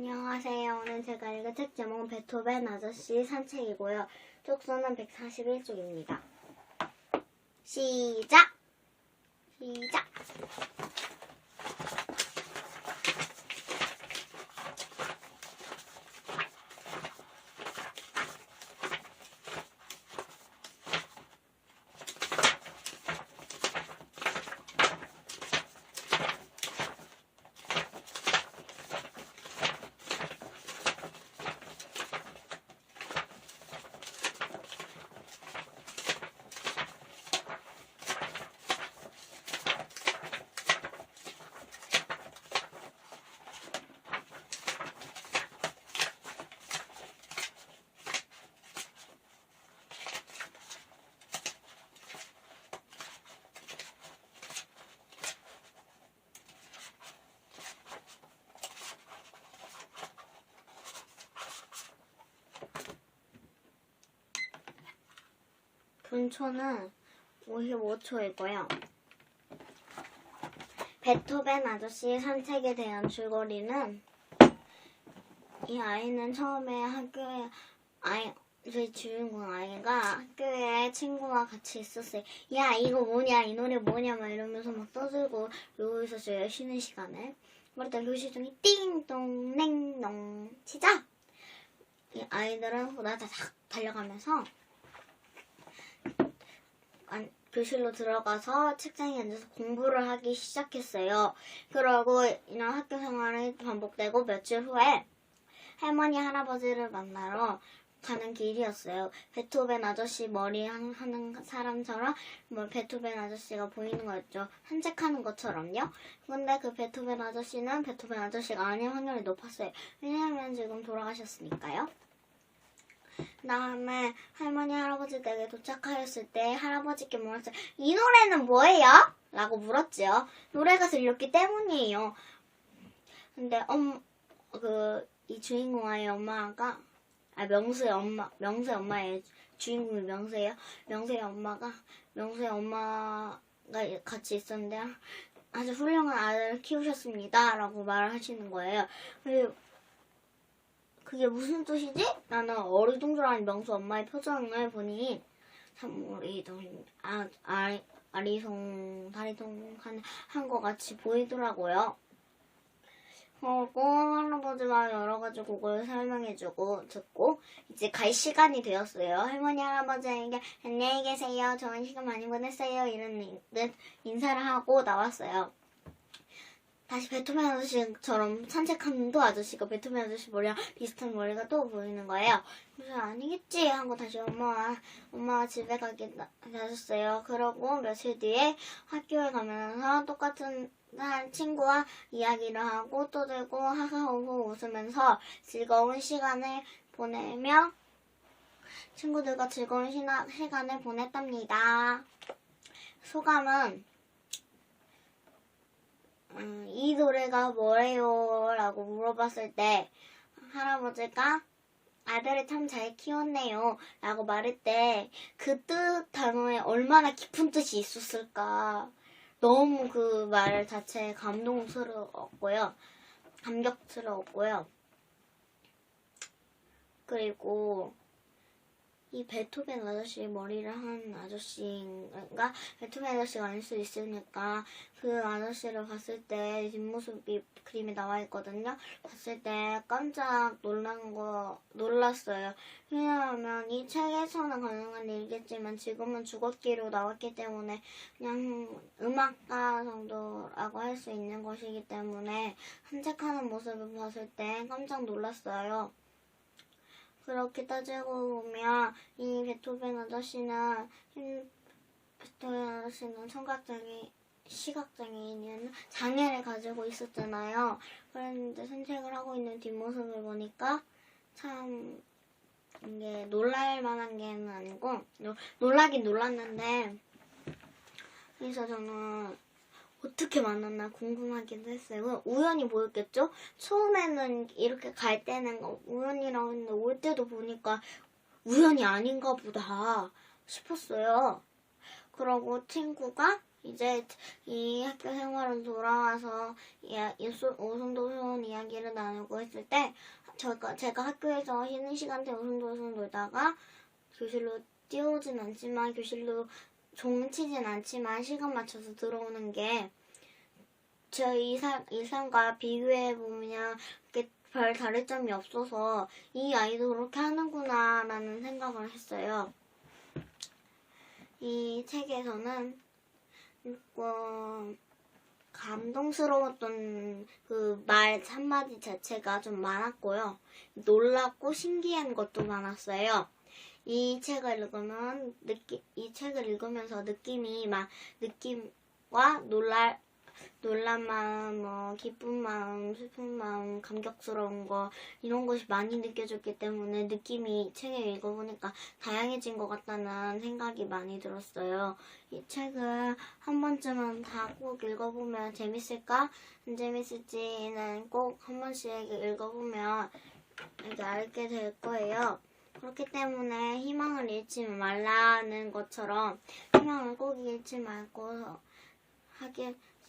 안녕하세요. 오늘 제가 읽을 책 제목은 베토벤 아저씨 산책이고요. 쪽수는 141쪽입니다. 시작! 분초는 55초이고요. 베토벤 아저씨 산책에 대한 줄거리는 이 아이는 처음에 학교에 저희 주인공 아이가 학교에 친구와 같이 있었어요. 야 이거 뭐냐 이 노래 뭐냐 막 이러면서 막 떠들고 놀고 있었어요. 쉬는 시간에. 그러다 교실 중에 띵동 냉동 시작! 이 아이들은 후다다닥 달려가면서 교실로 들어가서 책상에 앉아서 공부를 하기 시작했어요. 그러고 이런 학교 생활이 반복되고 며칠 후에 할머니 할아버지를 만나러 가는 길이었어요. 베토벤 아저씨 머리 하는 사람처럼 베토벤 아저씨가 보이는 거였죠. 산책하는 것처럼요. 근데 그 베토벤 아저씨는 베토벤 아저씨가 아닐 확률이 높았어요. 왜냐하면 지금 돌아가셨으니까요. 다음에 할머니 할아버지 댁에 도착하였을 때 할아버지께 물었어요. 이 노래는 뭐예요? 라고 물었죠. 노래가 들렸기 때문이에요. 근데 이 주인공 아이의 엄마가 명수의 엄마예요. 주인공이 명수예요. 명수의 엄마가 같이 있었는데 아주 훌륭한 아들을 키우셨습니다. 라고 말을 하시는 거예요. 그게 무슨 뜻이지? 나는 어리둥절한 명수 엄마의 표정을 보니 참 아리송다리송한 것 같이 보이더라고요. 할아버지가 여러 가지 곡을 설명해주고 듣고 이제 갈 시간이 되었어요. 할머니 할아버지에게 안녕히 계세요. 좋은 시간 많이 보냈어요. 이런 인사를 하고 나왔어요. 다시 베토벤 아저씨처럼 산책하는 또 아저씨가 베토벤 아저씨 머리랑 비슷한 머리가 또 보이는 거예요. 그래서 아니겠지 하고 다시 엄마가 집에 가게 놔줬어요. 그러고 며칠 뒤에 학교에 가면서 똑같은 친구와 이야기를 하고 떠들고 하하호호 웃으면서 즐거운 시간을 보내며 친구들과 즐거운 시간을 보냈답니다. 소감은 이 노래가 뭐래요? 라고 물어봤을 때 할아버지가 아들을 참 잘 키웠네요. 라고 말할 때 그 단어에 얼마나 깊은 뜻이 있었을까. 너무 그 말 자체에 감격스러웠고요. 그리고 이 베토벤 아저씨 머리를 한 아저씨가 베토벤 아저씨가 아닐 수 있으니까 그 아저씨를 봤을 때 뒷모습이 그림에 나와 있거든요. 봤을 때 깜짝 놀랐어요. 왜냐하면 이 책에서는 가능한 일이겠지만 지금은 주걷기로 나왔기 때문에 그냥 음악가 정도라고 할 수 있는 것이기 때문에 산책하는 모습을 봤을 때 깜짝 놀랐어요. 그렇게 따지고 보면 이 베토벤 아저씨는 시각장애인이었나? 장애를 가지고 있었잖아요. 그런데 산책을 하고 있는 뒷모습을 보니까 참 이게 놀랄 만한 게 아니고 놀라긴 놀랐는데 그래서 저는 어떻게 만났나 궁금하기도 했어요. 우연히 보였겠죠? 처음에는 이렇게 갈 때는 우연이라고 했는데 올 때도 보니까 우연이 아닌가 보다 싶었어요. 그러고 친구가 이제 이 학교 생활을 돌아와서 오손도손 이야기를 나누고 있을 때 제가 학교에서 쉬는 시간 때 오손도손 놀다가 교실로 뛰어오진 않지만 교실로 종치진 않지만 시간 맞춰서 들어오는 게 제 일상과 비교해보면 별 다를 점이 없어서 이 아이도 그렇게 하는구나 라는 생각을 했어요. 이 책에서는 감동스러웠던 그 말 한마디 자체가 좀 많았고요. 놀랍고 신기한 것도 많았어요. 이 책을 읽으면서 느낌과 놀란 마음, 기쁜 마음, 슬픈 마음, 감격스러운 거 이런 것이 많이 느껴졌기 때문에 느낌이 책을 읽어보니까 다양해진 것 같다는 생각이 많이 들었어요. 이 책을 한 번쯤은 다 꼭 읽어보면 재밌을까? 안 재밌을지는 꼭 한 번씩 읽어보면 이렇게 알게 될 거예요. 그렇기 때문에 희망을 잃지 말라는 것처럼 희망을 꼭 잃지 말고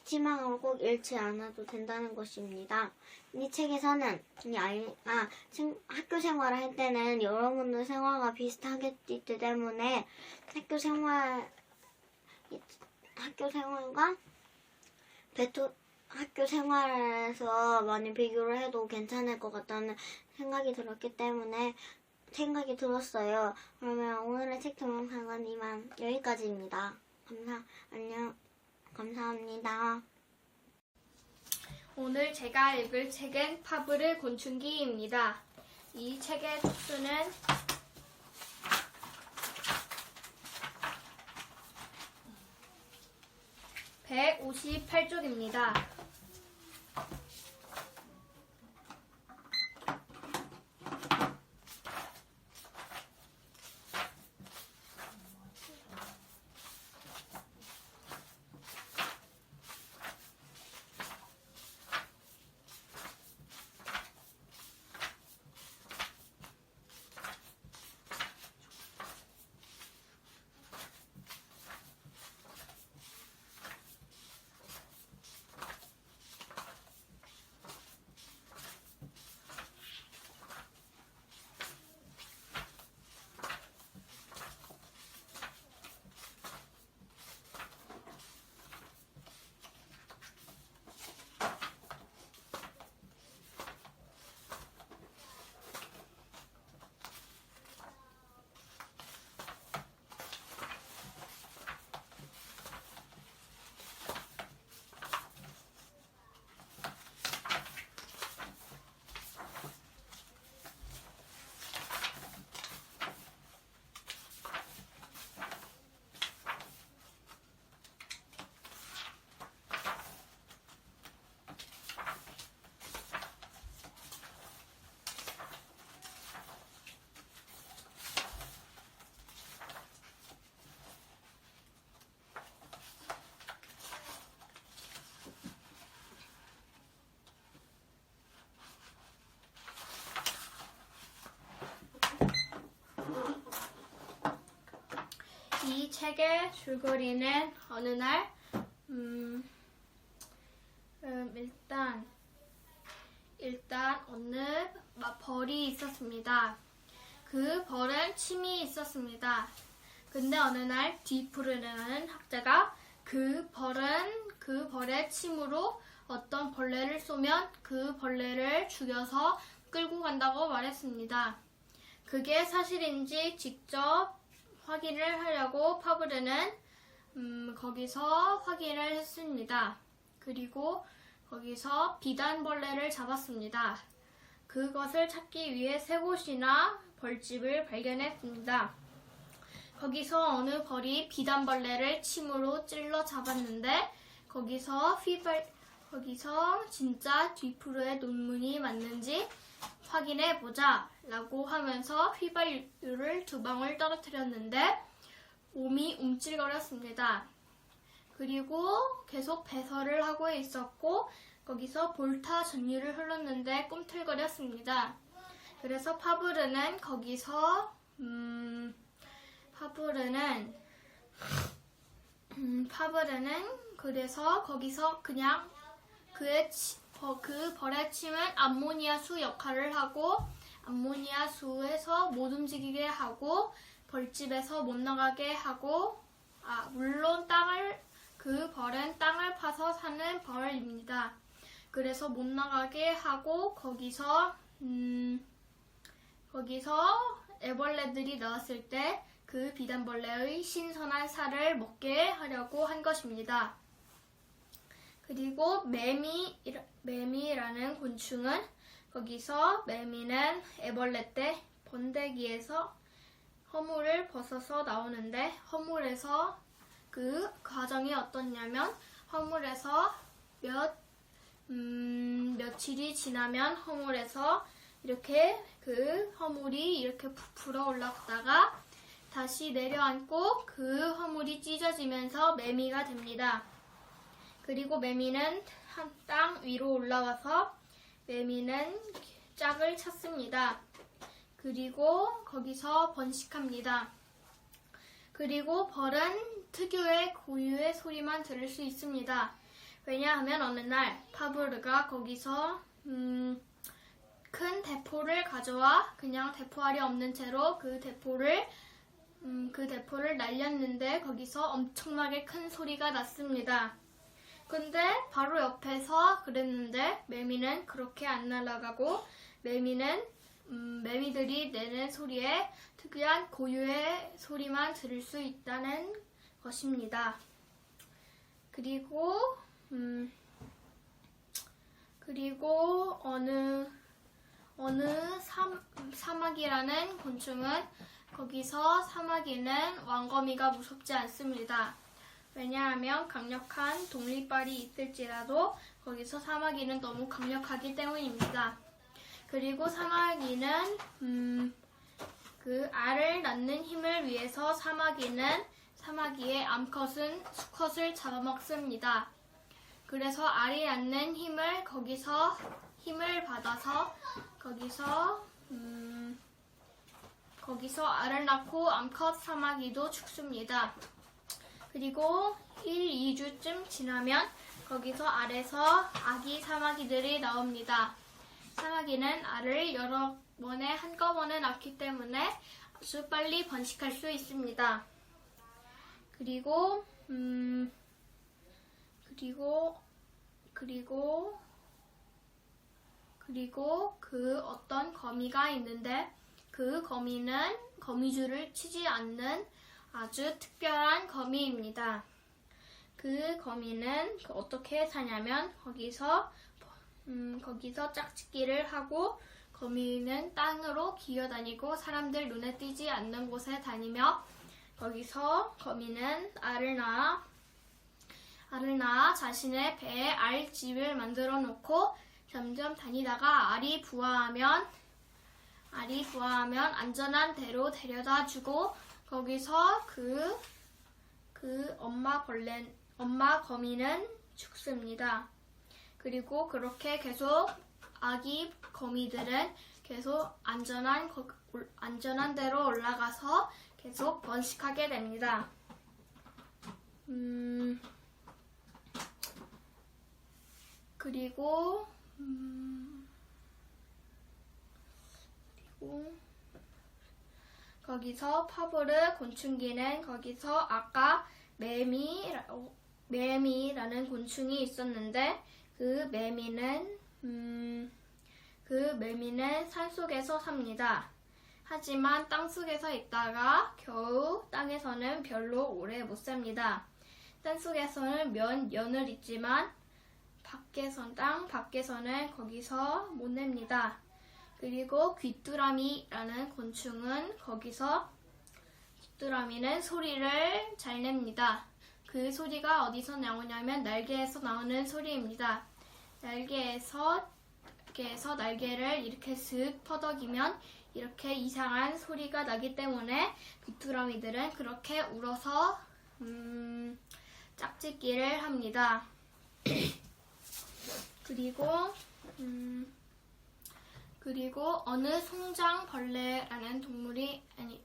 희망을 꼭 잃지 않아도 된다는 것입니다. 이 책에서는 학교 생활을 할 때는 여러분들 생활과 비슷하기 때문에 학교 생활에서 많이 비교를 해도 괜찮을 것 같다는 생각이 들었어요. 그러면 오늘의 책 동영상은 이만 여기까지입니다. 감사합니다. 오늘 제가 읽을 책은 파브르 곤충기입니다. 이 책의 촉수는 158쪽입니다. 이 책의 줄거리는 어느 날 일단 어느 벌이 있었습니다. 그 벌은 침이 있었습니다. 근데 어느 날 디프르라는 학자가 그 벌의 침으로 어떤 벌레를 쏘면 그 벌레를 죽여서 끌고 간다고 말했습니다. 그게 사실인지 직접 확인을 하려고 파브르는 거기서 확인을 했습니다. 그리고 거기서 비단벌레를 잡았습니다. 그것을 찾기 위해 3곳이나 벌집을 발견했습니다. 거기서 어느 벌이 비단벌레를 침으로 찔러 잡았는데 거기서 진짜 디프르의 논문이 맞는지 확인해보자 라고 하면서 휘발유를 2방울 떨어뜨렸는데 몸이 움찔거렸습니다. 그리고 계속 배설을 하고 있었고 거기서 볼타 전류를 흘렀는데 꿈틀거렸습니다. 그래서 파브르는 거기서 파브르는 그래서 거기서 그냥 그 벌의 침은 암모니아수 역할을 하고 암모니아수에서 못 움직이게 하고 벌집에서 못 나가게 하고 물론 그 벌은 땅을 파서 사는 벌입니다. 그래서 못 나가게 하고 거기서 애벌레들이 나왔을 때 그 비단벌레의 신선한 살을 먹게 하려고 한 것입니다. 그리고 매미라는 곤충은 거기서 매미는 애벌레 때 번데기에서 허물을 벗어서 나오는데 허물에서 그 과정이 어떻냐면 허물에서 며칠이 지나면 허물에서 이렇게 그 허물이 이렇게 부풀어 올라갔다가 다시 내려앉고 그 허물이 찢어지면서 매미가 됩니다. 그리고 매미는 땅 위로 올라와서 매미는 짝을 찾습니다. 그리고 거기서 번식합니다. 그리고 벌은 특유의 고유의 소리만 들을 수 있습니다. 왜냐하면 어느 날 파브르가 거기서 큰 대포를 가져와 그냥 대포알이 없는 채로 그 대포를 날렸는데 거기서 엄청나게 큰 소리가 났습니다. 근데 바로 옆에서 그랬는데 매미는 그렇게 안 날아가고 매미는 매미들이 내는 소리에 특이한 고유의 소리만 들을 수 있다는 것입니다. 그리고 어느 사마귀라는 곤충은 거기서 사마귀는 왕거미가 무섭지 않습니다. 왜냐하면 강력한 독립발이 있을지라도 거기서 사마귀는 너무 강력하기 때문입니다. 그리고 사마귀는 그 알을 낳는 힘을 위해서 사마귀의 암컷은 수컷을 잡아먹습니다. 그래서 알이 낳는 힘을 받아서 거기서 알을 낳고 암컷 사마귀도 죽습니다. 그리고 1, 2주쯤 지나면 거기서 알에서 아기 사마귀들이 나옵니다. 사마귀는 알을 여러 번에 한꺼번에 낳기 때문에 아주 빨리 번식할 수 있습니다. 그리고 그 어떤 거미가 있는데 그 거미는 거미줄을 치지 않는 아주 특별한 거미입니다. 그 거미는 어떻게 사냐면 거기서 짝짓기를 하고 거미는 땅으로 기어다니고 사람들 눈에 띄지 않는 곳에 다니며 거기서 거미는 알을 낳아 자신의 배에 알집을 만들어 놓고 점점 다니다가 알이 부화하면 안전한 데로 데려다 주고 거기서 그 엄마 거미는 죽습니다. 그리고 그렇게 계속 아기 거미들은 계속 안전한 데로 올라가서 계속 번식하게 됩니다. 그리고 거기서 파브르 곤충기는 거기서 아까 매미라는 곤충이 있었는데 그 매미는 산속에서 삽니다. 하지만 땅속에서 있다가 겨우 땅에서는 별로 오래 못 삽니다. 땅속에서는 몇 년을 있지만 땅 밖에서는 거기서 못 냅니다. 그리고 귀뚜라미라는 곤충은 귀뚜라미는 소리를 잘 냅니다. 그 소리가 어디서 나오냐면 날개에서 나오는 소리입니다. 날개에서 날개를 이렇게 슥 퍼덕이면 이렇게 이상한 소리가 나기 때문에 귀뚜라미들은 그렇게 울어서 짝짓기를 합니다. 그리고 어느 송장벌레라는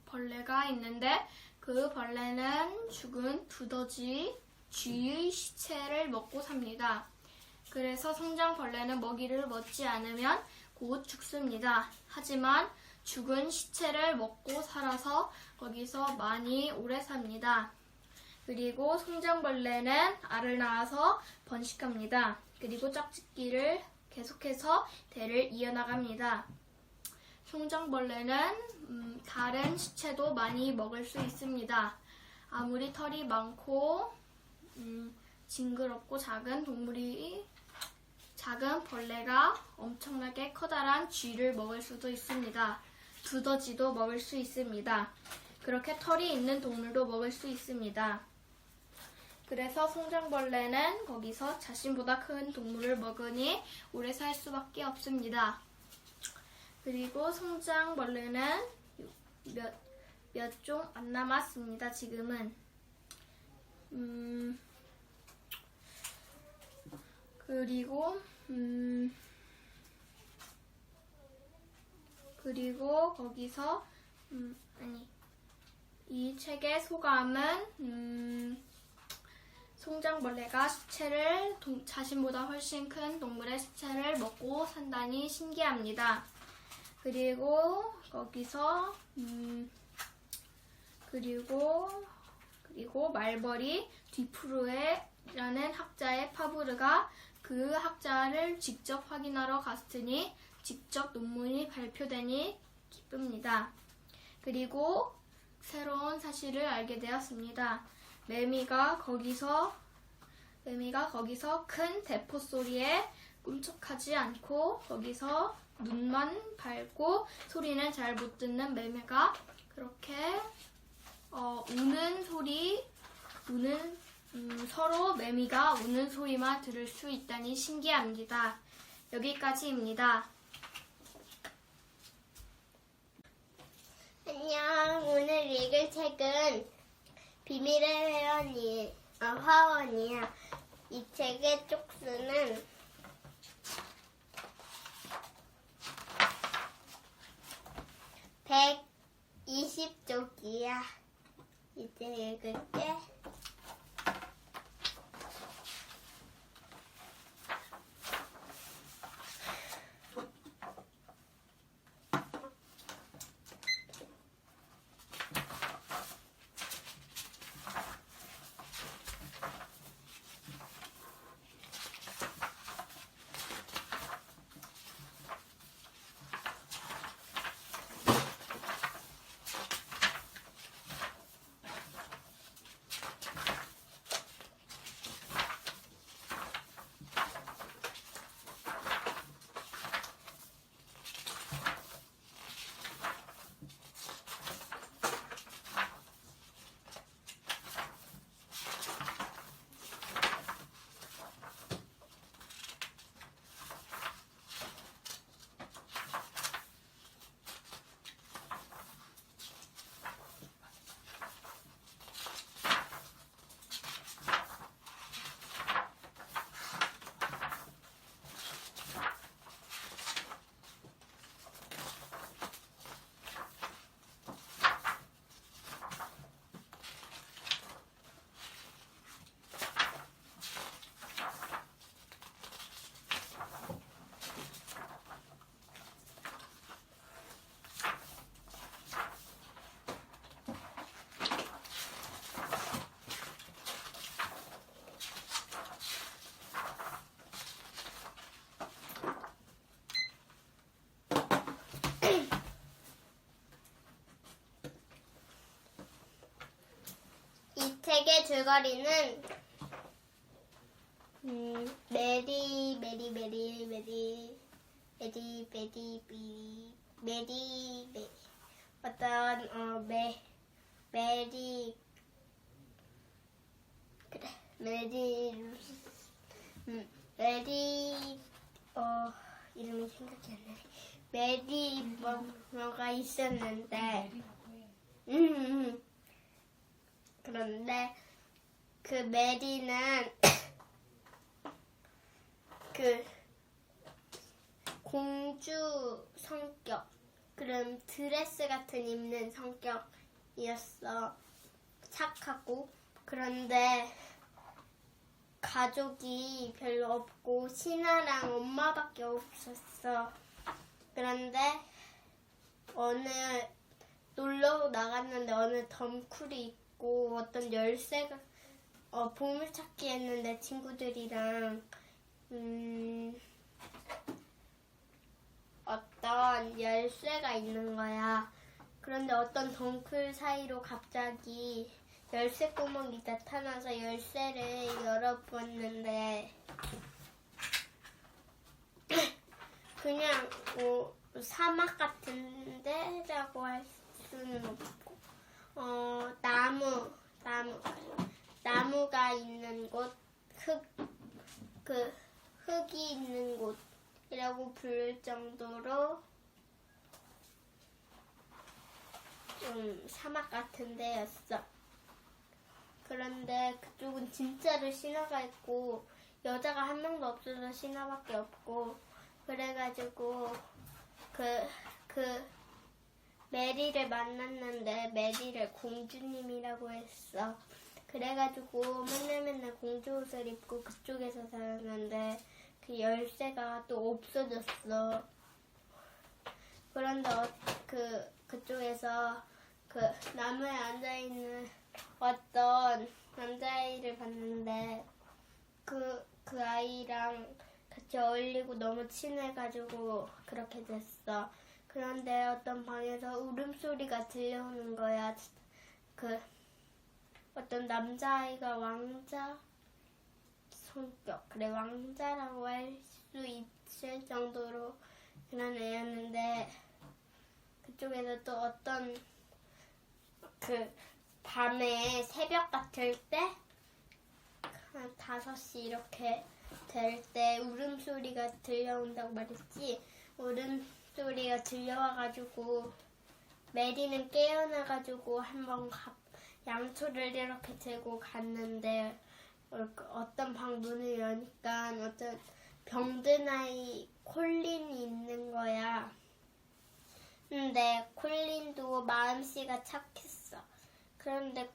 벌레가 있는데 그 벌레는 죽은 두더지 쥐의 시체를 먹고 삽니다. 그래서 성장벌레는 먹이를 먹지 않으면 곧 죽습니다. 하지만 죽은 시체를 먹고 살아서 거기서 많이 오래 삽니다. 그리고 성장벌레는 알을 낳아서 번식합니다. 그리고 짝짓기를 계속해서 대를 이어나갑니다. 성장벌레는 다른 시체도 많이 먹을 수 있습니다. 아무리 털이 많고 징그럽고 작은 벌레가 엄청나게 커다란 쥐를 먹을 수도 있습니다. 두더지도 먹을 수 있습니다. 그렇게 털이 있는 동물도 먹을 수 있습니다. 그래서 성장벌레는 거기서 자신보다 큰 동물을 먹으니 오래 살 수밖에 없습니다. 그리고 성장벌레는 몇 종 안 남았습니다. 지금은. 그리고 거기서 이 책의 소감은 성장벌레가 자신보다 훨씬 큰 동물의 시체를 먹고 산다니 신기합니다. 그리고 거기서 그리고 말벌이 뒤프로에라는 학자의 파브르가 그 학자를 직접 확인하러 갔으니 직접 논문이 발표되니 기쁩니다. 그리고 새로운 사실을 알게 되었습니다. 매미가 거기서 큰 대포 소리에 꿈쩍하지 않고 거기서 눈만 밟고 소리는 잘 못 듣는 매미가 그렇게 서로 매미가 우는 소리만 들을 수 있다니 신기합니다. 여기까지입니다. 안녕. 오늘 읽을 책은 비밀의 화원이야. 이 책의 쪽수는 120쪽이야. 이제 읽을게. 이 책의 줄거리는 이름이 생각이 안 나네. 메리 뭐가 있었는데 그런데 그 메리는 그 공주 성격, 그런 드레스 같은 입는 성격이었어. 착하고 그런데 가족이 별로 없고 신아랑 엄마밖에 없었어. 그런데 어느 놀러 나갔는데 어느 덤쿨이 있고 어떤 열쇠가 보물찾기 했는데 친구들이랑 어떤 열쇠가 있는 거야. 그런데 어떤 덩쿨 사이로 갑자기 열쇠 구멍이 나타나서 열쇠를 열어보았는데 그냥 사막 같은 데라고 할 수는 없고 나무가 있는 곳, 흙이 있는 곳이라고 부를 정도로 좀 사막 같은 데였어. 그런데 그쪽은 진짜로 신화가 있고 여자가 한 명도 없어서 신화밖에 없고 그래가지고 그 메리를 만났는데 메리를 공주님이라고 했어. 그래가지고 맨날 공주 옷을 입고 그쪽에서 살았는데 그 열쇠가 또 없어졌어. 그런데 그쪽에서 그 나무에 앉아있는 어떤 남자아이를 봤는데 그 아이랑 같이 어울리고 너무 친해가지고 그렇게 됐어. 그런데 어떤 방에서 울음소리가 들려오는 거야. 어떤 남자아이가 왕자 성격, 그래 왕자라고 할 수 있을 정도로 그런 애였는데 그쪽에서 또 어떤 밤에 새벽 같을 때 한 5시 이렇게 될 때 울음소리가 들려온다고 말했지. 울음소리가 들려와가지고 메리는 깨어나가지고 한번 양초를 이렇게 들고 갔는데 어떤 방 문을 여니까 어떤 병든 아이 콜린이 있는 거야. 근데 콜린도 마음씨가 착했어. 그런데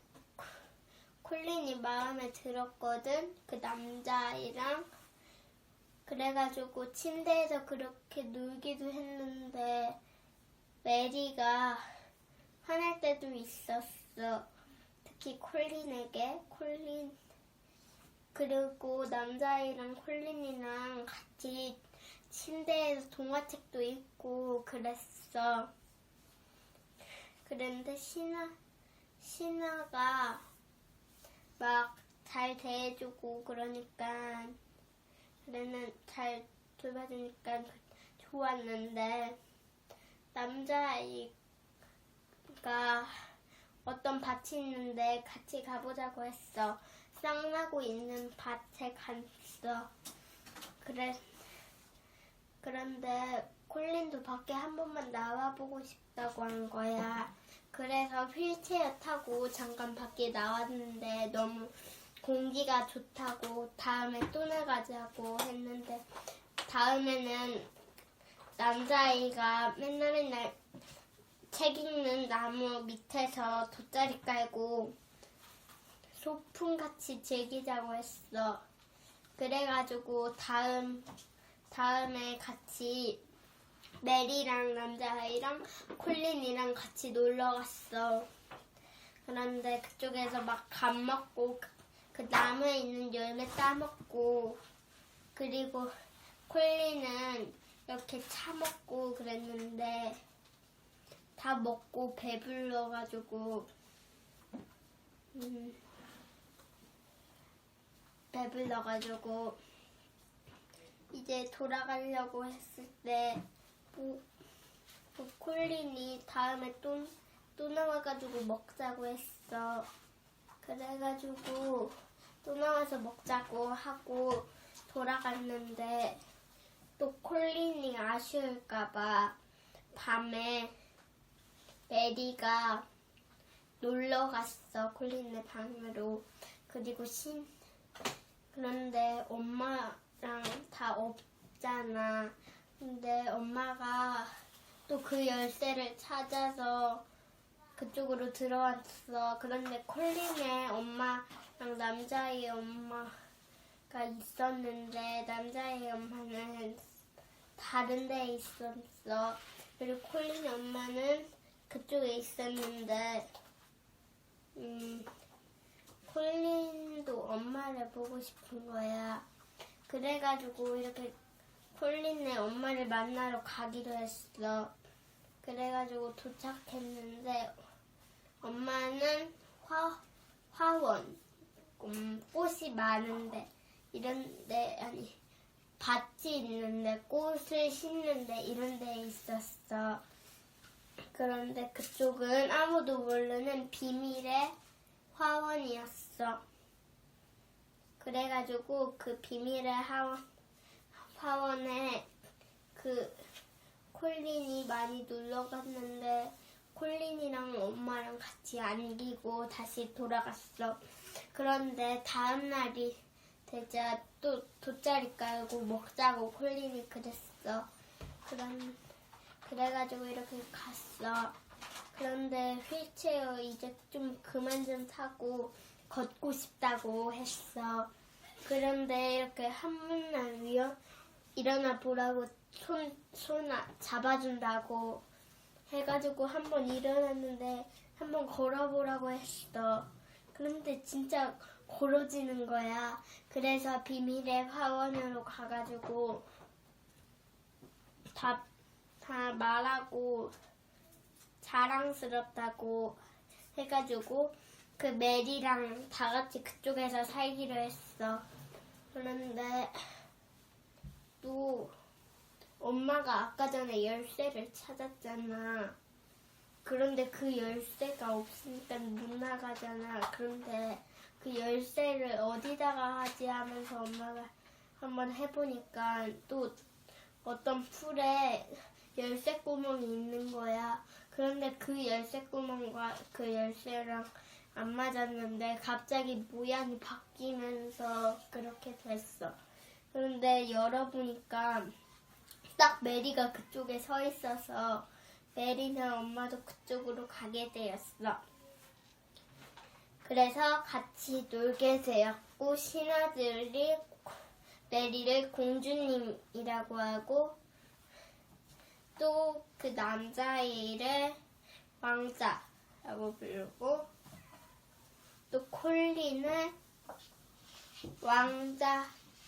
콜린이 마음에 들었거든. 그 남자아이랑. 그래가지고 침대에서 그렇게 놀기도 했는데 메리가 화날 때도 있었어. 특히 콜린에게. 그리고 남자아이랑 콜린이랑 같이 침대에서 동화책도 읽고 그랬어. 그런데 신아가 막 잘 대해주고 그러니까 잘 돌봐주니까 좋았는데 남자아이가 어떤 밭이 있는데 같이 가보자고 했어. 쌍나고 있는 밭에 갔어. 그런데 콜린도 밖에 한 번만 나와보고 싶다고 한 거야. 그래서 휠체어 타고 잠깐 밖에 나왔는데 너무 공기가 좋다고 다음에 또 나가자고 했는데 다음에는 남자아이가 맨날 책 읽는 나무 밑에서 돗자리 깔고 소풍같이 즐기자고 했어. 그래가지고 다음에 같이 메리랑 남자아이랑 콜린이랑 같이 놀러 갔어. 그런데 그쪽에서 막 밥 먹고 그 나무에 있는 열매 따먹고 그리고 콜린은 이렇게 차 먹고 그랬는데 다 먹고 배불러가지고 이제 돌아가려고 했을 때 콜린이 다음에 또 나와가지고 먹자고 했어. 그래가지고 또 나와서 먹자고 하고 돌아갔는데 또 콜린이 아쉬울까봐 밤에 메리가 놀러 갔어. 콜린의 방으로. 그리고 그런데 엄마랑 다 없잖아. 근데 엄마가 또 그 열쇠를 찾아서 그쪽으로 들어왔어. 그런데 콜린의 엄마랑 남자아이의 엄마가 있었는데 남자아이의 엄마는 다른 데에 있었어. 그리고 콜린의 엄마는 그쪽에 있었는데 콜린도 엄마를 보고 싶은 거야. 그래가지고 이렇게 콜린의 엄마를 만나러 가기로 했어. 그래가지고 도착했는데 엄마는 화원, 꽃이 많은데 이런데 아니 밭이 있는데 꽃을 심는데 이런 데에 있었어. 그런데 그쪽은 아무도 모르는 비밀의 화원이었어. 그래가지고 그 비밀의 화원에 그 콜린이 많이 놀러 갔는데 콜린이랑 엄마랑 같이 안기고 다시 돌아갔어. 그런데 다음 날이 되자 또 돗자리 깔고 먹자고 콜린이 그랬어. 그래가지고 이렇게 갔어. 그런데 휠체어 이제 좀 그만 좀 타고 걷고 싶다고 했어. 그런데 이렇게 한 번만 일어나 보라고 손 잡아준다고 해가지고 한 번 일어났는데 한 번 걸어보라고 했어. 그런데 진짜 걸어지는 거야. 그래서 비밀의 화원으로 가가지고 다 말하고 자랑스럽다고 해가지고 그 메리랑 다 같이 그쪽에서 살기로 했어. 그런데 또 엄마가 아까 전에 열쇠를 찾았잖아. 그런데 그 열쇠가 없으니까 못 나가잖아. 그런데 그 열쇠를 어디다가 하지 하면서 엄마가 한번 해보니까 또 어떤 풀에 열쇠 구멍이 있는 거야. 그런데 그 열쇠 구멍과 그 열쇠랑 안 맞았는데 갑자기 모양이 바뀌면서 그렇게 됐어. 그런데 열어보니까 딱 메리가 그쪽에 서 있어서 메리나 엄마도 그쪽으로 가게 되었어. 그래서 같이 놀게 되었고 신하들이 메리를 공주님이라고 하고 또 그 남자아이를 왕자라고 부르고 또 콜린을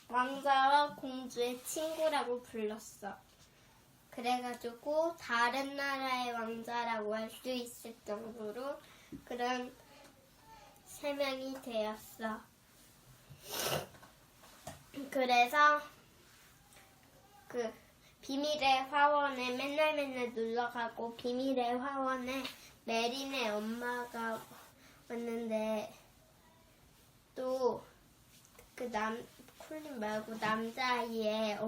왕자와 공주의 친구라고 불렀어. 그래가지고 다른 나라의 왕자라고 할 수 있을 정도로 그런 세명이 되었어. 그래서 그 비밀의 화원에 맨날 놀러 가고 비밀의 화원에 메린의 엄마가 왔는데 또 그 콜린 말고 남자아이의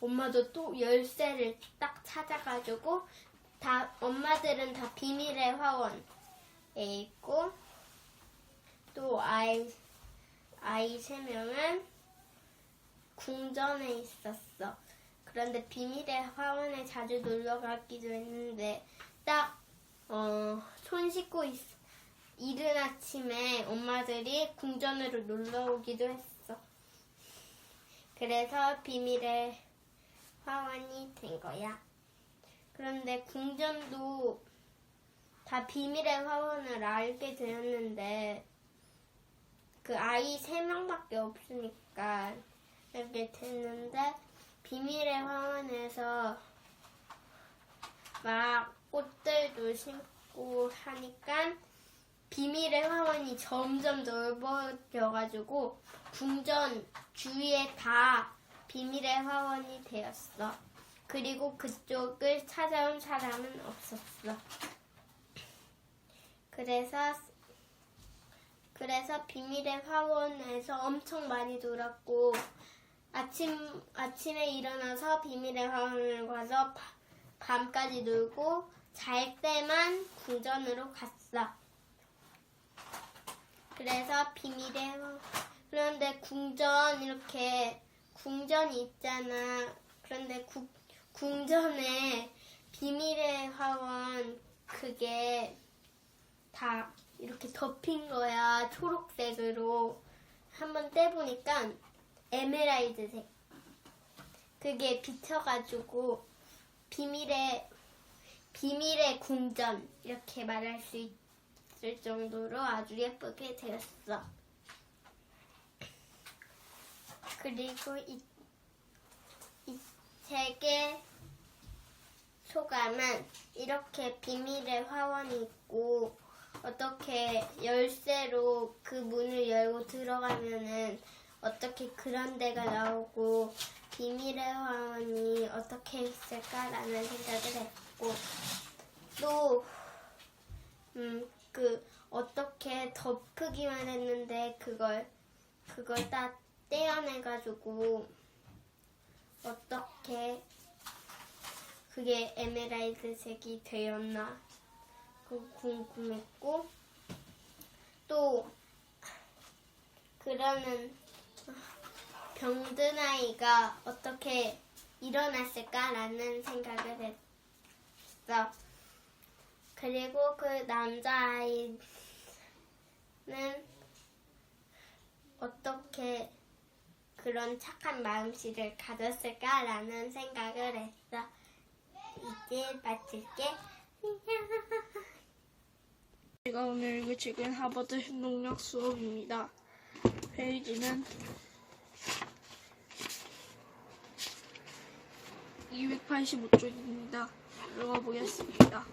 엄마도 또 열쇠를 딱 찾아가지고 다 엄마들은 다 비밀의 화원에 있고 또 아이 3명은 궁전에 있었어. 그런데 비밀의 화원에 자주 놀러 가기도 했는데 딱 손 씻고 이른 아침에 엄마들이 궁전으로 놀러 오기도 했어. 그래서 비밀의 화원이 된 거야. 그런데 궁전도 다 비밀의 화원을 알게 되었는데 그 아이 3명밖에 없으니까 이렇게 됐는데 비밀의 화원에서 막 꽃들도 심고 하니까 비밀의 화원이 점점 넓어져가지고 궁전 주위에 다 비밀의 화원이 되었어. 그리고 그쪽을 찾아온 사람은 없었어. 그래서 비밀의 화원에서 엄청 많이 놀았고 아침에 일어나서 비밀의 화원을 가서 밤까지 놀고 잘 때만 궁전으로 갔어. 그래서 그런데 궁전이 있잖아. 그런데 궁전에 비밀의 화원 그게 다 이렇게 덮인 거야. 초록색으로. 한번 떼보니까 에메랄드색. 그게 비쳐가지고 비밀의 궁전 이렇게 말할 수 있을 정도로 아주 예쁘게 되었어. 그리고 이 책의 소감은 이렇게 비밀의 화원이 있고 어떻게 열쇠로 그 문을 열고 들어가면은 어떻게 그런 데가 나오고 비밀의 화원이 어떻게 있을까라는 생각을 했고 또 어떻게 덮으기만 했는데 그걸 다 떼어내가지고 어떻게 그게 에메랄드색이 되었나 궁금했고 또 그러는 병든 아이가 어떻게 일어났을까라는 생각을 했어. 그리고 그 남자아이는 어떻게 그런 착한 마음씨를 가졌을까라는 생각을 했어. 이제 마칠게. 제가 오늘 읽을 책은 하버드 행동력 수업입니다. 페이지는 285쪽입니다. 읽어보겠습니다.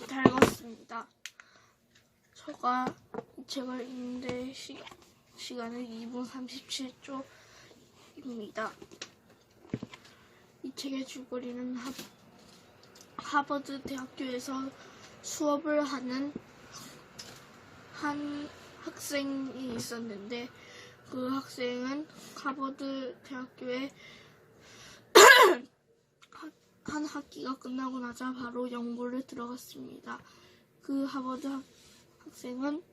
잘 읽었습니다. 제가 이 책을 읽는데 시간은 2분 37초입니다. 이 책의 줄거리는 하버드 대학교에서 수업을 하는 한 학생이 있었는데 그 학생은 하버드 대학교에 한 학기가 끝나고 나자 바로 연구를 들어갔습니다. 그 하버드 학생은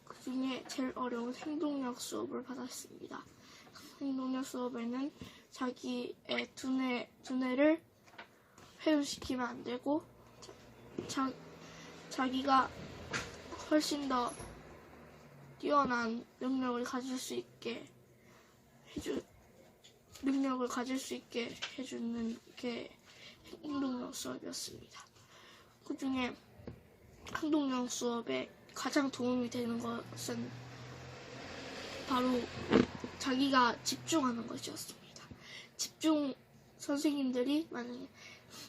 그 중에 제일 어려운 행동력 수업을 받았습니다. 행동력 수업에는 자기의 두뇌를 회전시키면 안 되고 자기가 훨씬 더 뛰어난 능력을 가질 수 있게 해주는 게 행동력 수업이었습니다. 그 중에 행동력 수업에 가장 도움이 되는 것은 바로 자기가 집중하는 것이었습니다. 집중 선생님들이 만약에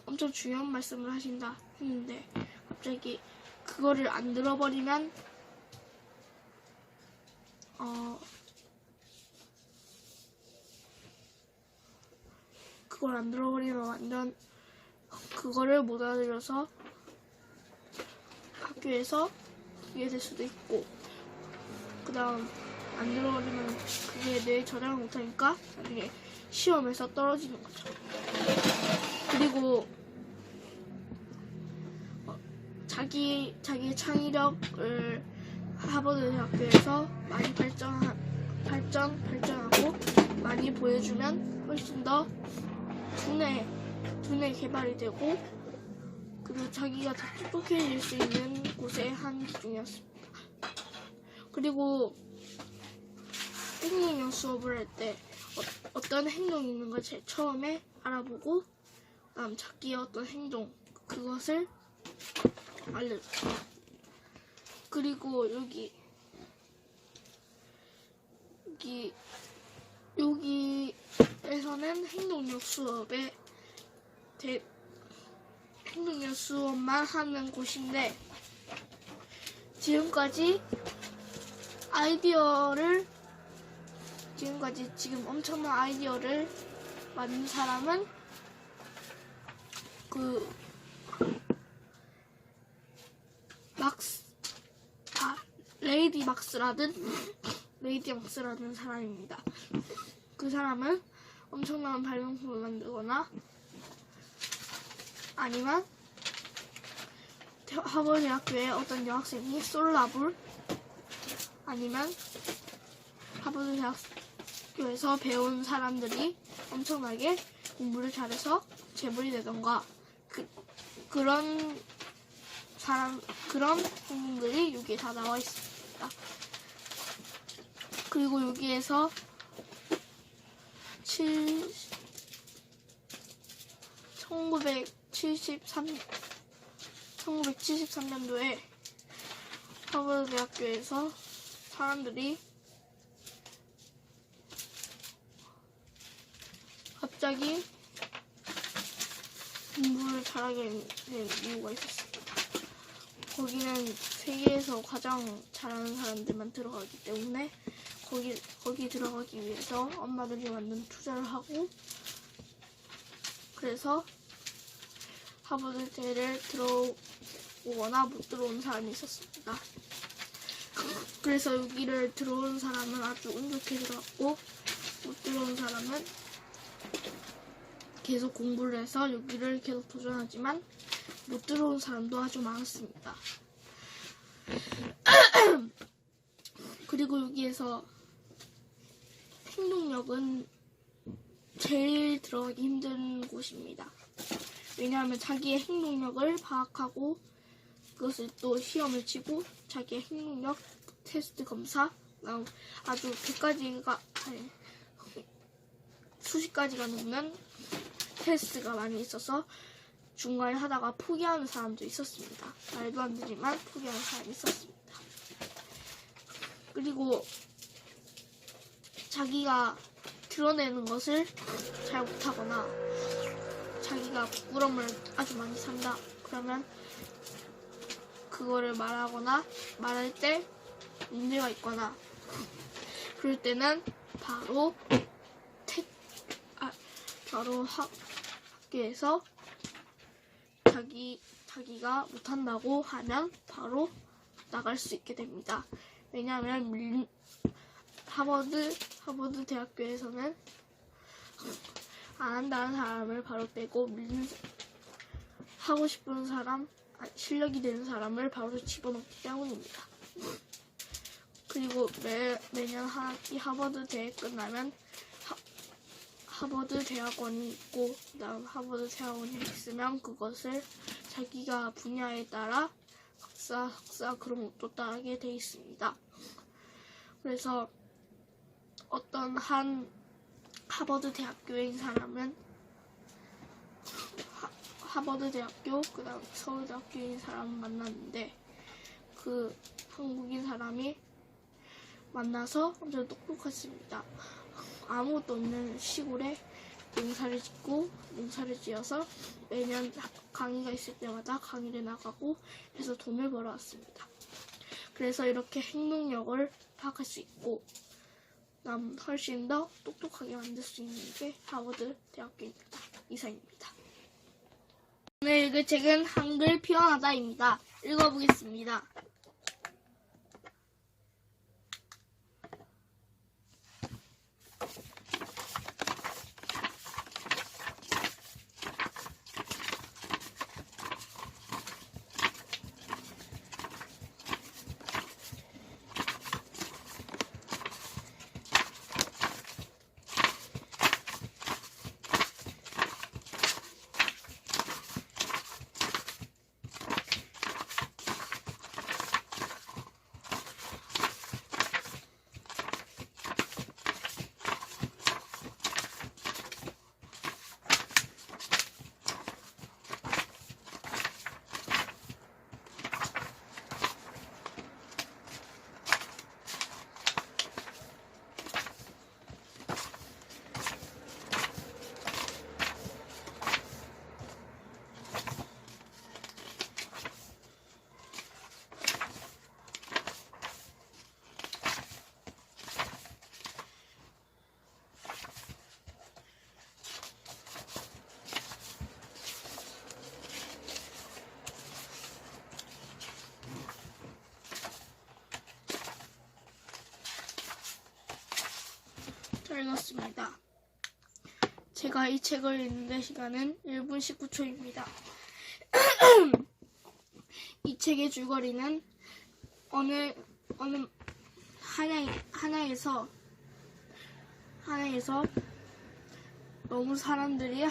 엄청 중요한 말씀을 하신다 했는데 갑자기 그거를 안 들어버리면 그걸 안 들어버리면 완전 그거를 못 알아들어서 학교에서 그게 될 수도 있고, 그 다음 안 들어버리면 그게 뇌에 저장을 못하니까 나중에 시험에서 떨어지는 거죠. 그리고 자기의 창의력을 하버드 대학교에서 많이 발전하고 많이 보여주면 훨씬 더 두뇌 개발이 되고, 그리고 자기가 더 똑똑해질 수 있는 곳의 한 기준이었습니다. 그리고 행동력 수업을 할 때 어떤 행동이 있는 걸 제일 처음에 알아보고 그다음 자기의 어떤 행동 그것을 알려줘요. 그리고 여기에서는 행동력 수업만 하는 곳인데, 지금까지 지금 엄청난 아이디어를 만든 사람은 레이디 막스라는 사람입니다. 그 사람은 엄청난 발명품을 만들거나 아니면 하버드 대학교의 어떤 여학생이 솔라불 아니면 하버드 대학교에서 배운 사람들이 엄청나게 공부를 잘해서 재벌이 되던가 그런 행동들이 여기에 다 나와 있습니다. 그리고 여기에서 1973년도에 하버드 대학교에서 사람들이 갑자기 공부를 잘하게 된 이유가 있었습니다. 거기는 세계에서 가장 잘하는 사람들만 들어가기 때문에 거기 들어가기 위해서 엄마들이 완전 투자를 하고, 그래서 하버드대를 들어오거나 못 들어온 사람이 있었습니다. 그래서 여기를 들어온 사람은 아주 운 좋게 들어왔고, 못 들어온 사람은 계속 공부를 해서 여기를 계속 도전하지만 못 들어온 사람도 아주 많았습니다. 그리고 여기에서 행동력은 제일 들어가기 힘든 곳입니다. 왜냐하면 자기의 행동력을 파악하고 그것을 또 시험을 치고 자기의 행동력 테스트 검사 아주 100가지가 아니 수십 가지가 넘는 테스트가 많이 있어서 중간에 하다가 포기하는 사람도 있었습니다. 말도 안 되지만 포기하는 사람이 있었습니다. 그리고 자기가 드러내는 것을 잘 못하거나 자기가 부끄러움을 아주 많이 산다. 그러면 그거를 말할 때 문제가 있거나 그럴 때는 바로 학교에서 자기가 못한다고 하면 바로 나갈 수 있게 됩니다. 왜냐하면 하버드 대학교에서는 안 한다는 사람을 바로 빼고 하고 싶은 사람, 실력이 되는 사람을 바로 집어넣기 때문입니다. 그리고 매년 한 학기 하버드 대회 끝나면 하버드 대학원이 있고, 그다음 하버드 대학원이 있으면 그것을 자기가 분야에 따라 석사 그런 것도 따르게 돼 있습니다. 그래서 어떤 한 하버드 대학교인 사람은 하버드대학교, 그다음 서울대학교인 사람을 만났는데 그 한국인 사람이 만나서 엄청 똑똑했습니다. 아무것도 없는 시골에 농사를 지어서 매년 강의가 있을 때마다 강의를 나가고 해서 돈을 벌어왔습니다. 그래서 이렇게 행동력을 파악할 수 있고 훨씬 더 똑똑하게 만들 수 있는 게 하버드 대학교입니다. 이상입니다. 오늘 읽을 책은 한글 피어나다입니다. 읽어보겠습니다. 잘 읽었습니다. 제가 이 책을 읽는 시간은 1분 19초입니다. 이 책의 줄거리는 어느 한양에서 너무 사람들이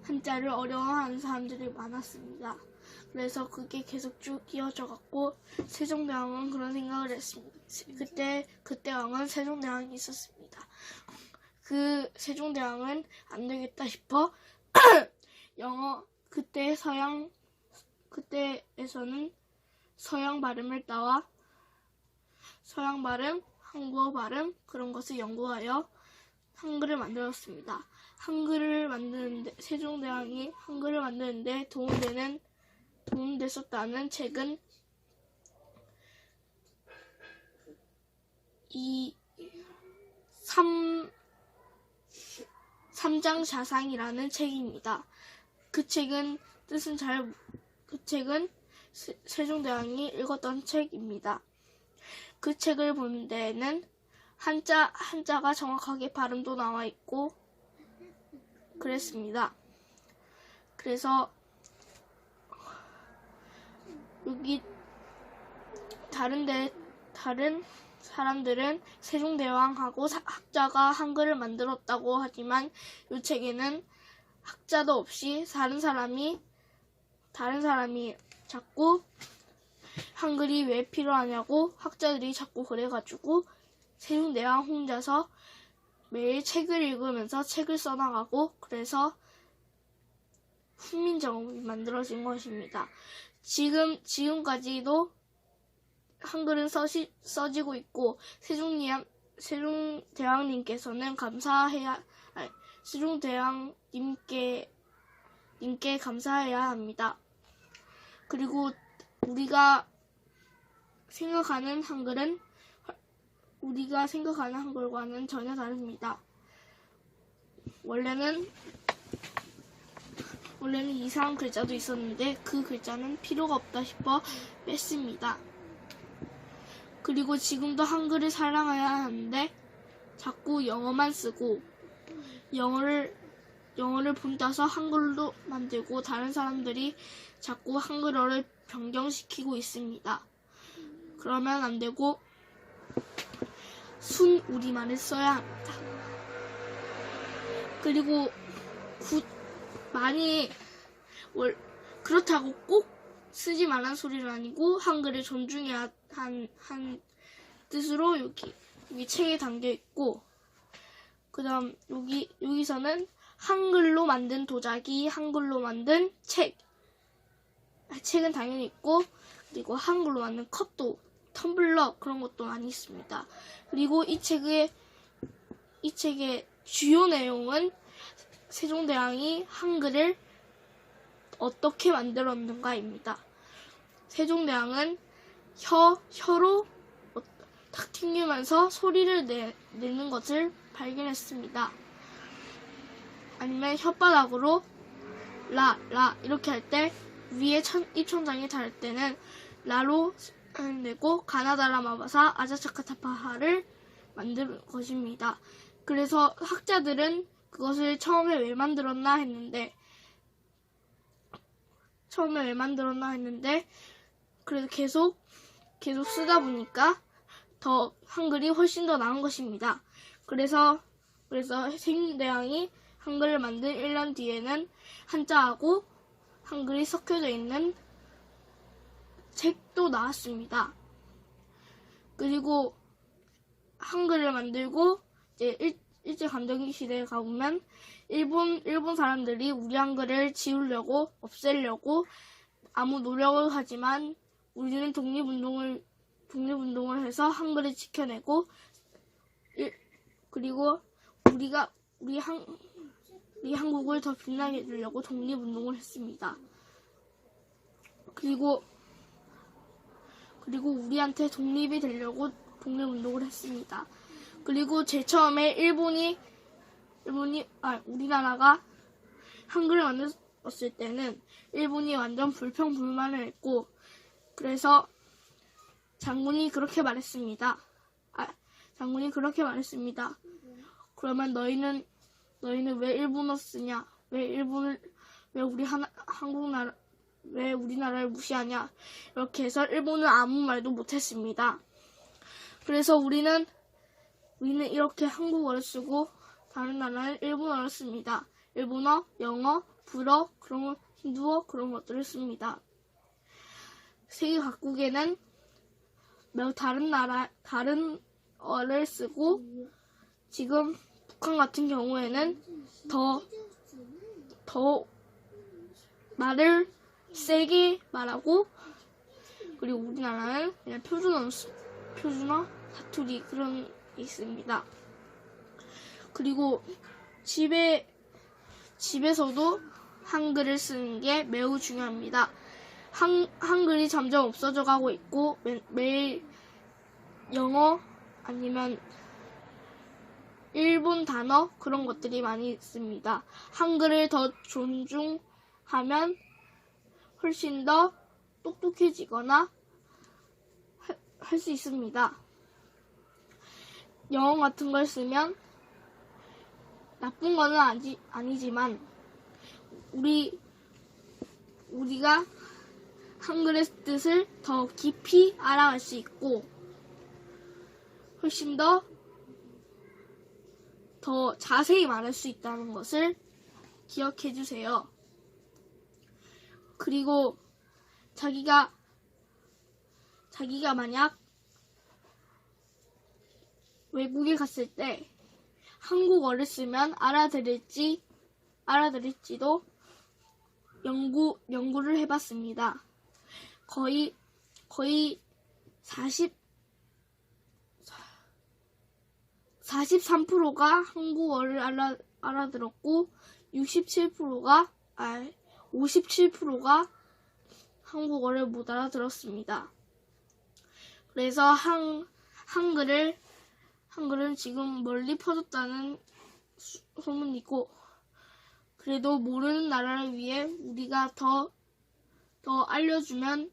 한자를 어려워하는 사람들이 많았습니다. 그래서 그게 계속 쭉 이어져 갖고 세종대왕은 그런 생각을 했습니다. 그때 왕은 세종대왕이 있었습니다. 그 세종대왕은 안 되겠다 싶어 그때에서는 서양 발음을 따와 서양 발음, 한국어 발음 그런 것을 연구하여 한글을 만들었습니다. 세종대왕이 한글을 만드는데 도움됐었다는 책은 이 삼장자상이라는 책입니다. 그 책은 세종대왕이 읽었던 책입니다. 그 책을 본 데에는 한자가 정확하게 발음도 나와 있고 그랬습니다. 그래서 여기 다른 사람들은 세종대왕하고 학자가 한글을 만들었다고 하지만 이 책에는 학자도 없이 다른 사람이 자꾸 한글이 왜 필요하냐고 학자들이 자꾸 그래가지고 세종대왕 혼자서 매일 책을 읽으면서 책을 써나가고 그래서 훈민정음이 만들어진 것입니다. 지금까지도 한글은 써지고 있고 세종대왕님께 감사해야 합니다. 그리고 우리가 생각하는 한글과는 전혀 다릅니다. 원래는 이상한 글자도 있었는데 그 글자는 필요가 없다 싶어 뺐습니다. 그리고 지금도 한글을 사랑해야 하는데 자꾸 영어만 쓰고 영어를 본따서 한글로 만들고 다른 사람들이 자꾸 한글어를 변경시키고 있습니다. 그러면 안 되고 순 우리말을 써야 합니다. 그리고 그렇다고 꼭 쓰지 말란 소리는 아니고 한글을 존중해야 한 뜻으로 여기 책에 담겨 있고 그다음 여기서는 한글로 만든 도자기, 한글로 만든 책은 당연히 있고, 그리고 한글로 만든 컵도, 텀블러 그런 것도 많이 있습니다. 그리고 이 책의 주요 내용은 세종대왕이 한글을 어떻게 만들었는가입니다. 세종대왕은 혀로 탁 튕기면서 소리를 내는 것을 발견했습니다. 아니면 혓바닥으로 라 이렇게 할 때 위에 입천장이 닿을 때는 라로 내고 가나다라 마바사 아자차카타파하를 만든 것입니다. 그래서 학자들은 그것을 처음에 왜 만들었나 했는데 그래서 계속 쓰다 보니까 더 한글이 훨씬 더 나은 것입니다. 그래서 세종대왕이 한글을 만든 1년 뒤에는 한자하고 한글이 섞여져 있는 책도 나왔습니다. 그리고 한글을 만들고 이제 일제감정 시대에 가보면 일본 사람들이 우리 한글을 지우려고 없애려고 아무 노력을 하지만 우리는 독립운동을 해서 한글을 지켜내고 그리고 우리 한국을 더 빛나게 해주려고 독립운동을 했습니다. 그리고 우리한테 독립이 되려고 독립운동을 했습니다. 그리고 제일 처음에 우리나라가 한글을 만들었을 때는 일본이 완전 불평불만을 했고, 그래서 장군이 그렇게 말했습니다. 그러면 너희는 왜 일본어 쓰냐? 왜 우리나라를 무시하냐? 이렇게 해서 일본은 아무 말도 못했습니다. 그래서 우리는 이렇게 한국어를 쓰고 다른 나라는 일본어를 씁니다. 일본어, 영어, 불어, 힌두어 그런 것들을 씁니다. 세계 각국에는 매우 다른 어를 쓰고, 지금 북한 같은 경우에는 더 말을 세게 말하고, 그리고 우리나라는 그냥 표준어, 사투리 그런 게 있습니다. 그리고 집에서도 한글을 쓰는 게 매우 중요합니다. 한글이 점점 없어져 가고 있고, 매일 영어 아니면 일본 단어 그런 것들이 많이 있습니다. 한글을 더 존중하면 훨씬 더 똑똑해지거나 할 수 있습니다. 영어 같은 걸 쓰면 나쁜 거는 아니지만 우리가 한글의 뜻을 더 깊이 알아갈 수 있고 훨씬 더 자세히 말할 수 있다는 것을 기억해 주세요. 그리고 자기가 만약 외국에 갔을 때 한국어를 쓰면 알아들을지도 연구를 해봤습니다. 거의 43%가 한국어를 알아들었고 57%가 한국어를 못 알아들었습니다. 그래서 한글은 지금 멀리 퍼졌다는 소문이고, 그래도 모르는 나라를 위해 우리가 더 알려주면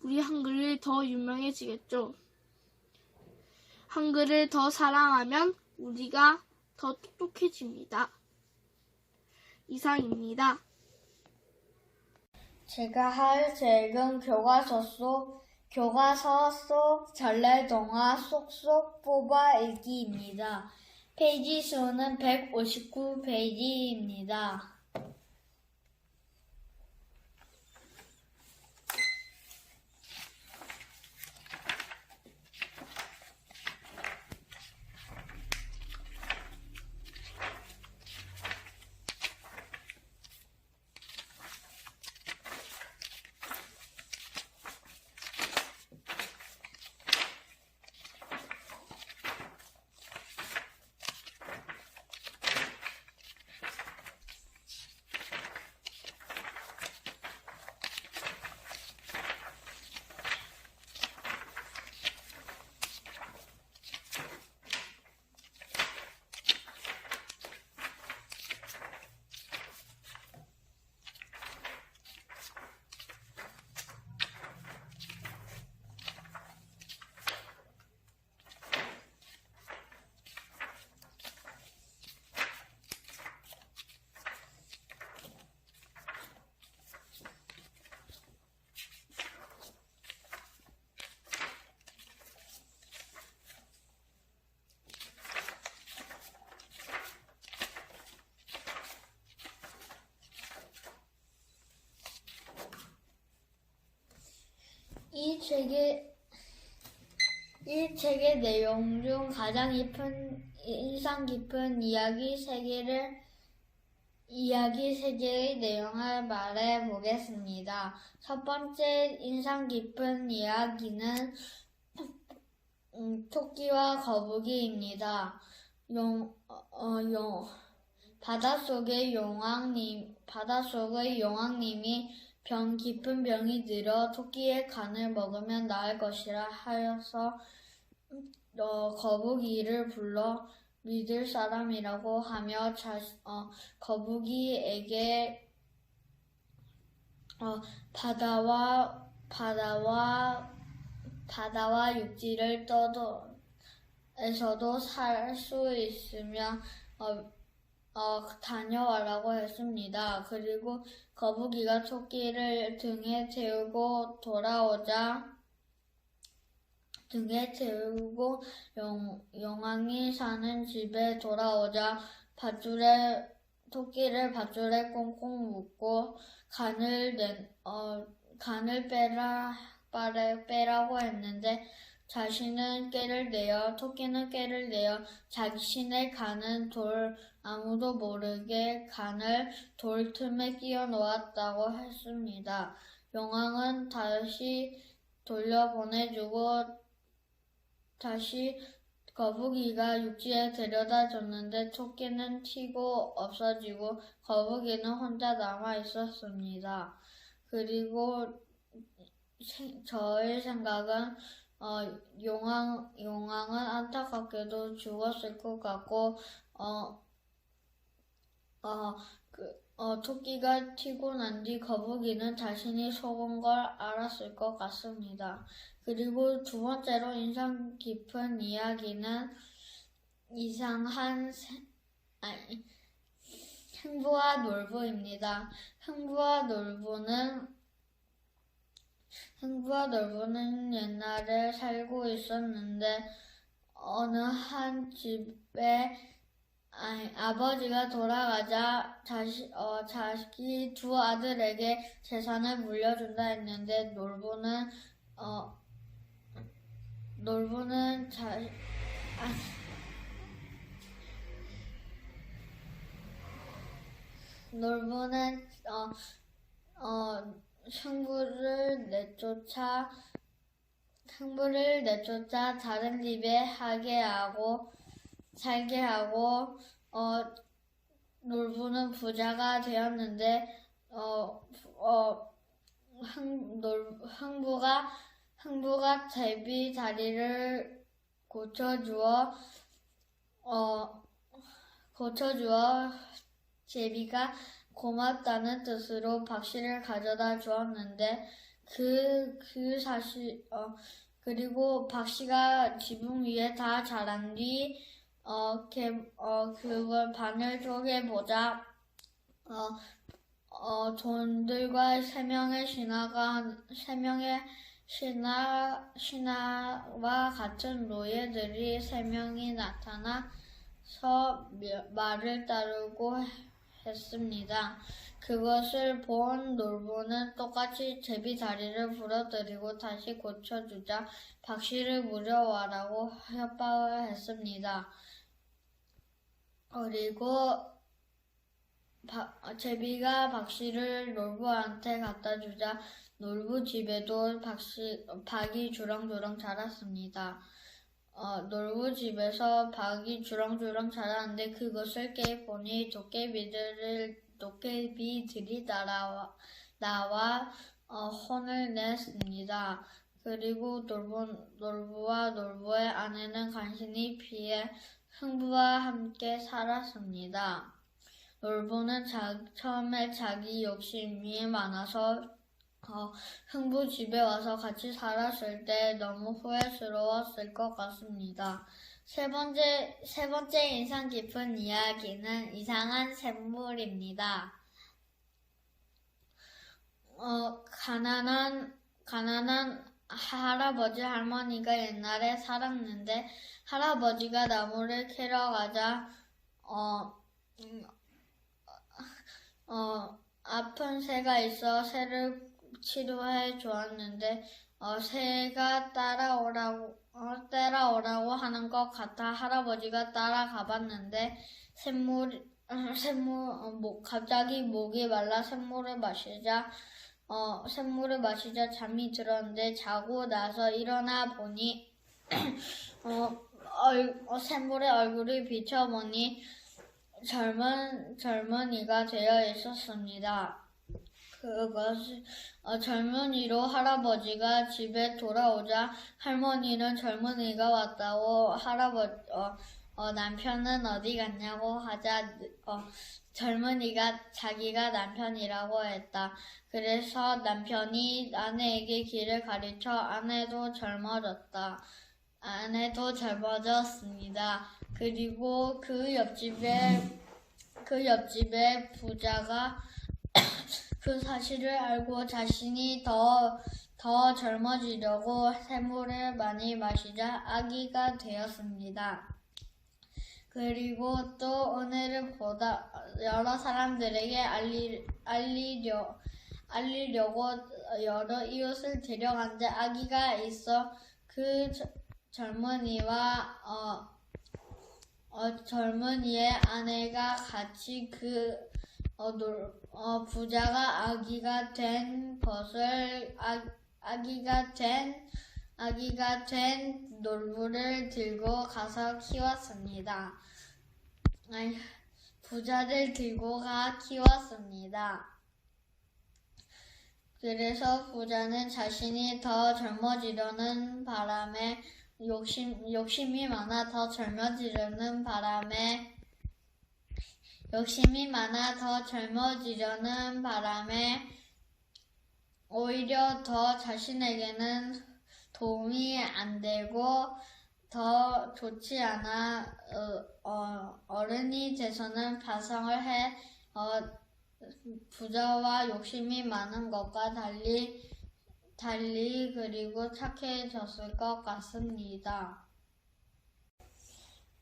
우리 한글이 더 유명해지겠죠. 한글을 더 사랑하면 우리가 더 똑똑해집니다. 이상입니다. 제가 할 책은 교과서 속 전래동화 쏙쏙 뽑아 읽기입니다. 페이지 수는 159페이지입니다. 이 책의 내용 중 가장 인상 깊은 이야기 세 개의 내용을 말해 보겠습니다. 첫 번째 인상 깊은 이야기는 토끼와 거북이입니다. 바닷속의 용왕님이 깊은 병이 들어 토끼의 간을 먹으면 나을 것이라 하여서 거북이를 불러 믿을 사람이라고 하며 거북이에게 바다와 육지를 에서도 살 수 있으면 다녀와라고 했습니다. 그리고 거북이가 토끼를 등에 태우고 용왕이 사는 집에 돌아오자 토끼를 밧줄에 꽁꽁 묶고 간을 빼라고 했는데 토끼는 깨를 내어 자신의 간은 아무도 모르게 간을 돌 틈에 끼워 놓았다고 했습니다. 용왕은 다시 돌려보내주고 다시 거북이가 육지에 데려다 줬는데 토끼는 튀고 없어지고 거북이는 혼자 남아 있었습니다. 그리고 저의 생각은 용왕은 안타깝게도 죽었을 것 같고 토끼가 튀고 난 뒤 거북이는 자신이 속은 걸 알았을 것 같습니다. 그리고 두 번째로 인상 깊은 이야기는 흥부와 놀부입니다. 흥부와 놀부는 옛날에 살고 있었는데 어느 한 집에 아버지가 돌아가자 자식이 두 아들에게 재산을 물려준다 했는데 놀부는 흥부를 내쫓아 다른 집에 살게 하고 놀부는 부자가 되었는데 흥부가 제비 다리를 고쳐주어 제비가 고맙다는 뜻으로 박씨를 가져다 주었는데 그리고 박씨가 지붕 위에 다 자란 뒤 그걸 반을 쪼개보자 돈들과 세 명의 신하와 같은 노예들이 3명이 나타나서 말을 따르고 했습니다. 그것을 본 놀부는 똑같이 제비 다리를 부러뜨리고 다시 고쳐주자 박씨를 물려와라고 협박을 했습니다. 그리고 제비가 박씨를 놀부한테 갖다 주자 놀부 집에도 박이 주렁주렁 자랐습니다. 놀부 집에서 박이 주렁주렁 자랐는데 그것을 깨보니 도깨비들이 나와 혼을 냈습니다. 그리고 놀부와 놀부의 아내는 간신히 피해 흥부와 함께 살았습니다. 놀부는 처음에 자기 욕심이 많아서 흥부 집에 와서 같이 살았을 때 너무 후회스러웠을 것 같습니다. 세 번째 인상 깊은 이야기는 이상한 샘물입니다. 가난한 할아버지 할머니가 옛날에 살았는데 할아버지가 나무를 캐러 가자 아픈 새가 있어 새를 치료해 주었는데 새가 따라오라고 하는 것 같아 할아버지가 따라가봤는데 갑자기 목이 말라 샘물을 마시자 잠이 들었는데 자고 나서 일어나 보니 샘물에 얼굴이 비춰보니 젊은이가 되어 있었습니다. 젊은이로 할아버지가 집에 돌아오자 할머니는 젊은이가 왔다고 남편은 어디 갔냐고 하자 젊은이가 자기가 남편이라고 했다. 그래서 남편이 아내에게 길을 가르쳐 아내도 젊어졌습니다. 그리고 그 옆집에 부자가 그 사실을 알고 자신이 더 젊어지려고 샘물을 많이 마시자 아기가 되었습니다. 그리고 또 은혜를 보다 여러 사람들에게 알리려고 여러 이웃을 데려간데 아기가 있어 그 젊은이의 아내가 같이 부자가 아기가 된 놀부를 들고 가서 키웠습니다. 부자를 들고 가 키웠습니다. 그래서 부자는 자신이 더 젊어지려는 바람에 욕심이 많아 더 젊어지려는 바람에 오히려 더 자신에게는 도움이 안 되고 더 좋지 않아 어른이 돼서는 반성을 해 부자와 욕심이 많은 것과 달리 그리고 착해졌을 것 같습니다.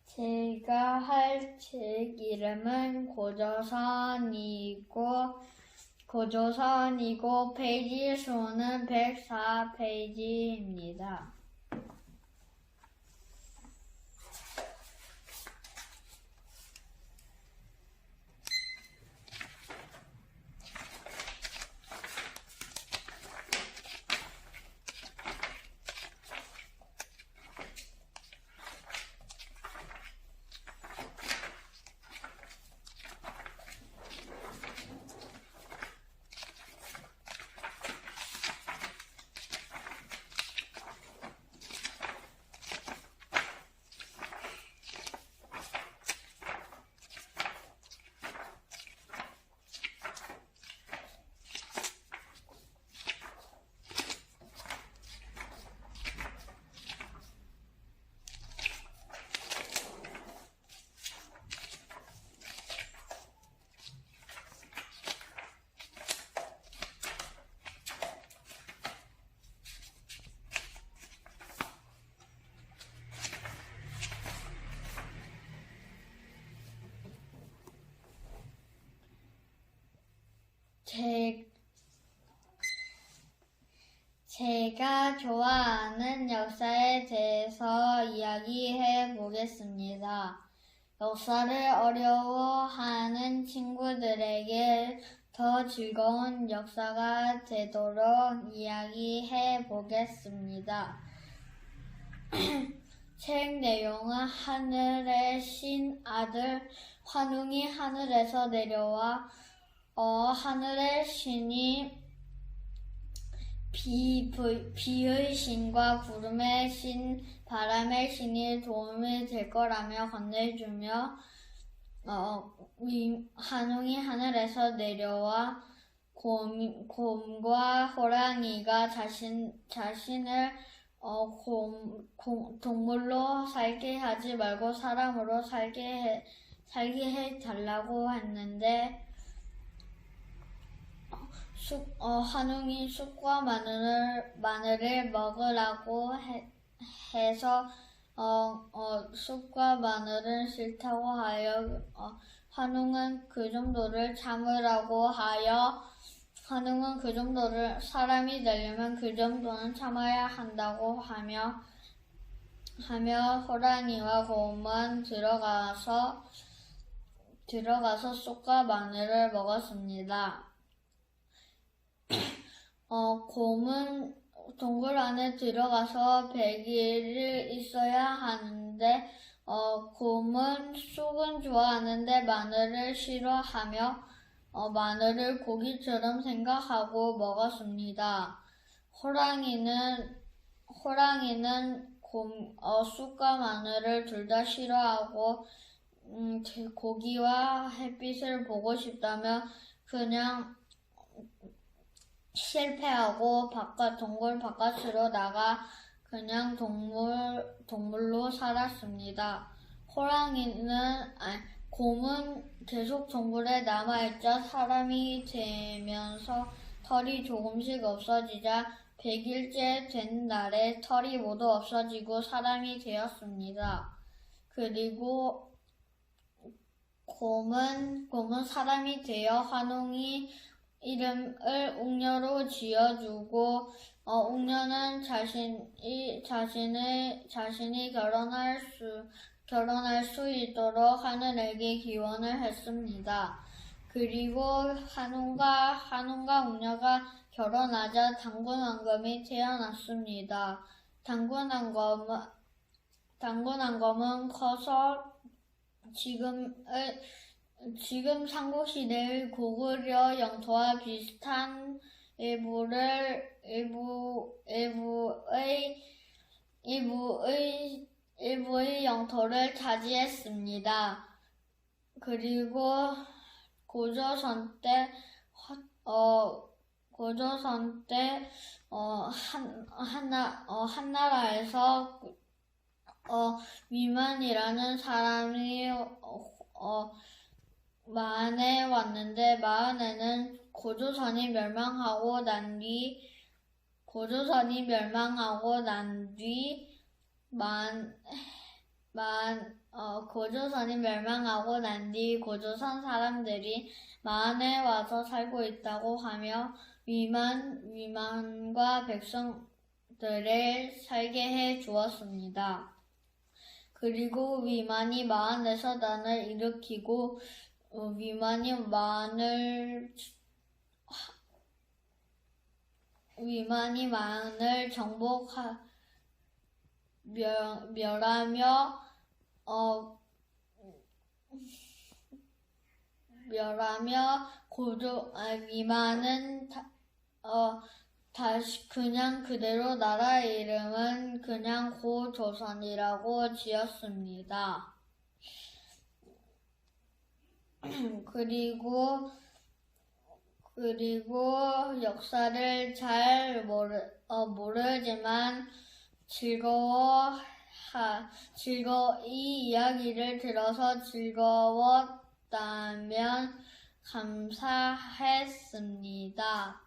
제가 할 책 이름은 고조선이고 페이지 수는 104페이지입니다. 제가 좋아하는 역사에 대해서 이야기해 보겠습니다. 역사를 어려워하는 친구들에게 더 즐거운 역사가 되도록 이야기해 보겠습니다. 책 내용은 하늘의 신 아들 환웅이 하늘에서 내려와 하늘의 신이 비의 신과 구름의 신, 바람의 신이 도움이 될 거라며 건네주며 한웅이 하늘에서 내려와 곰과 호랑이가 자신을 동물로 살게 하지 말고 사람으로 살게 해 달라고 했는데 한웅이 쑥과 마늘을 먹으라고 해서 쑥과 마늘은 싫다고 하여 한웅은 그 정도를 참으라고 하여 한웅은 그 정도를 사람이 되려면 그 정도는 참아야 한다고 하며 호랑이와 곰은 들어가서 쑥과 마늘을 먹었습니다. 곰은 동굴 안에 들어가서 100일을 있어야 하는데 곰은 쑥은 좋아하는데 마늘을 싫어하며 마늘을 고기처럼 생각하고 먹었습니다. 호랑이는 쑥과 마늘을 둘 다 싫어하고 고기와 햇빛을 보고 싶다며 그냥 실패하고 동굴 바깥으로 나가 그냥 동물로 살았습니다. 곰은 계속 동굴에 남아있자 사람이 되면서 털이 조금씩 없어지자 100일째 된 날에 털이 모두 없어지고 사람이 되었습니다. 그리고 곰은 사람이 되어 환웅이 이름을 웅녀로 지어주고 웅녀는 자신이 결혼할 수 있도록 하늘에게 기원을 했습니다. 그리고 한웅과 웅녀가 결혼하자 당군 왕검이 태어났습니다. 당군 왕검은 커서 지금 삼국시대의 고구려 영토와 비슷한 일부의 영토를 차지했습니다. 그리고 고조선 때 한나라에서 위만이라는 사람이 마한에 왔는데 마한에는 고조선이 멸망하고 난 뒤 고조선 사람들이 마한에 와서 살고 있다고 하며 위만과 백성들을 살게 해 주었습니다. 그리고 위만이 마한에서 난을 일으키고 위만이 마한을 멸하며 위만은 다시 그냥 그대로 나라 이름은 그냥 고조선이라고 지었습니다. 그리고 역사를 잘 모르지만 이 이야기를 들어서 즐거웠다면 감사했습니다.